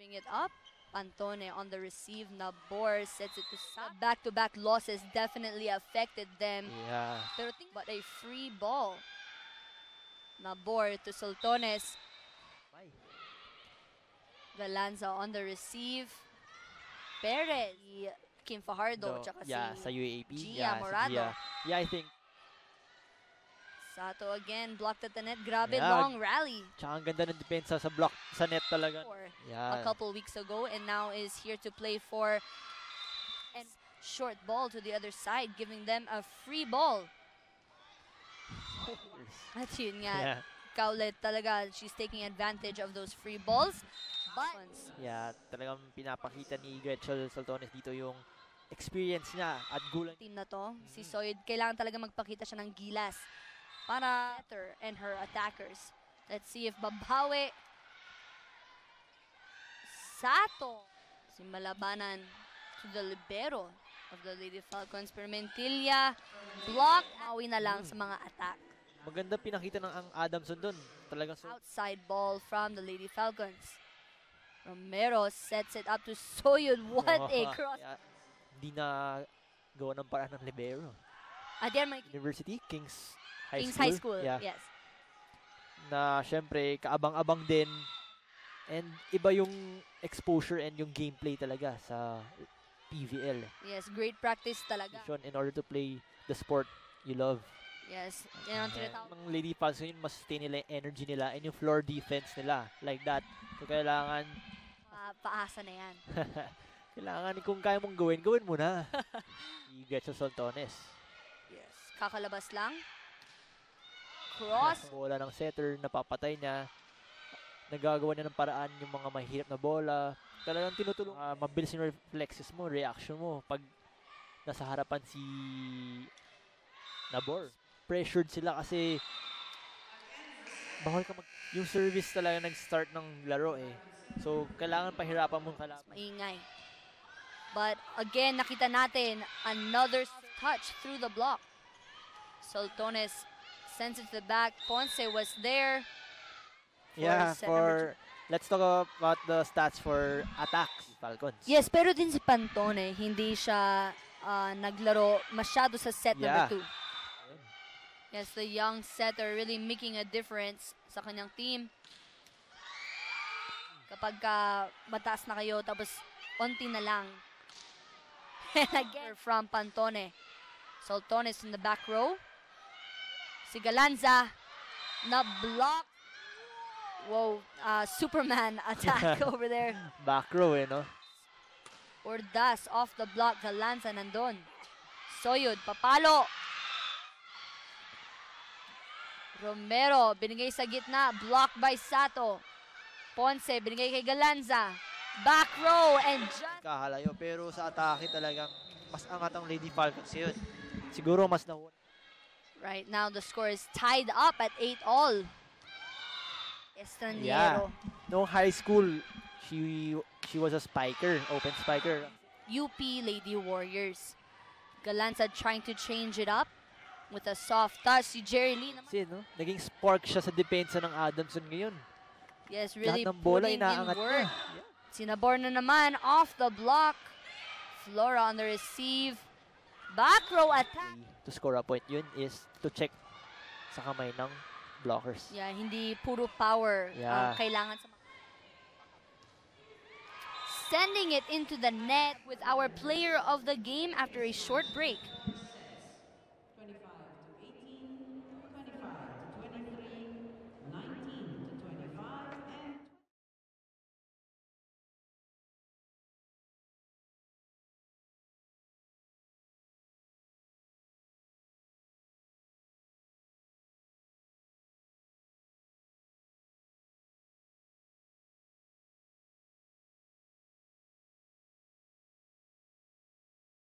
Bring it up. Pantone on the receive. Nabor sets it to side. Back-to-back losses definitely affected them. Yeah. Pero but a free ball. Nabor to Soltones. Galanza on the receive. Perez. Kim Fajardo. Tsaka sa UAP. Gia Morado. Yeah, I think. Sato again, blocked at the net. Grabe, long rally. Tsaka ang ganda ng depensa sa block, sa net talaga. A couple weeks ago, and now is here to play for and short ball to the other side, giving them a free ball. At yun nga, Kaulit talaga, she's taking advantage of those free balls. But talagang pinapakita ni Gretchen Soltones dito yung experience niya at gulang. Team na to, si Soyud, kailangan talaga magpakita siya ng gilas para her and her attackers. Let's see if babawi. Sato. Si Malabanan to the libero of the Lady Falcons. Pero Mentilla, block. Awi na lang sa mga attack. Maganda pinakita ng ang Adamson dun. Talagang outside ball from the Lady Falcons. Romero sets it up to Soyud. What a cross. Hindi na gawa ng paraan ng libero. University, Kings High School, yes. Na syempre, kaabang-abang din. And iba yung exposure and yung gameplay talaga sa PVL. Yes, great practice talaga. In order to play the sport you love. Yes. Yan ang tinatawag. Mga Lady Falcons yun, mas sustain nila yung energy nila and yung floor defense nila. Like that. So, kailangan... paasa na yan. Kailangan kung kaya mong gawin mo na. I-Gretchen Soltones. Yes. Kakalabas lang. Cross. Bola ng setter, napapatay niya. Nagagawa niya ng paraan yung mga mahirap na bola. Talagang tinutulong. Mabilis yung reflexes mo, reaction mo. Pag nasa harapan si Nabor. Pressured sila kasi bawal ka yung service talaga nag-start ng laro eh. So, kailangan pahirapan mong kalaban. Maingay. But again, nakita natin another touch through the block. Soltones sends it to the back. Ponce was there. Let's talk about the stats for attacks, Falcons. Yes, pero din si Pantone, hindi siya naglaro masyado sa set number 2. Yes, the young setter really making a difference sa kanyang team. Kapag mataas na kayo, tapos onti na lang. And again, from Pantone. Soltones in the back row. Si Galanza na block. Whoa, Superman attack over there. Back row no? Ordaz off the block. Galanza nandun. Soyud, papalo. Romero, binigay sa gitna. Blocked by Sato. Ponce, binigay kay Galanza. Back row and just... Kahalayo, pero sa atake talagang mas angat ang Lady Falcons yun. Siguro mas na... Right now, the score is tied up at 8-all. Estranjero. No high school, she was a spiker, open spiker. UP Lady Warriors. Galanza trying to change it up with a soft touch. Si Jerry Lee naman. Kasi, naging spark siya sa depensa ng Adamson ngayon. Yes, really lahat ng bola putting in work. Sinabor na naman off the block. Flora on the receive. Back row attack. To score a point yun is to check sa kamay ng blockers. Yeah, hindi puro power kailangan sa sending it into the net with our player of the game after a short break.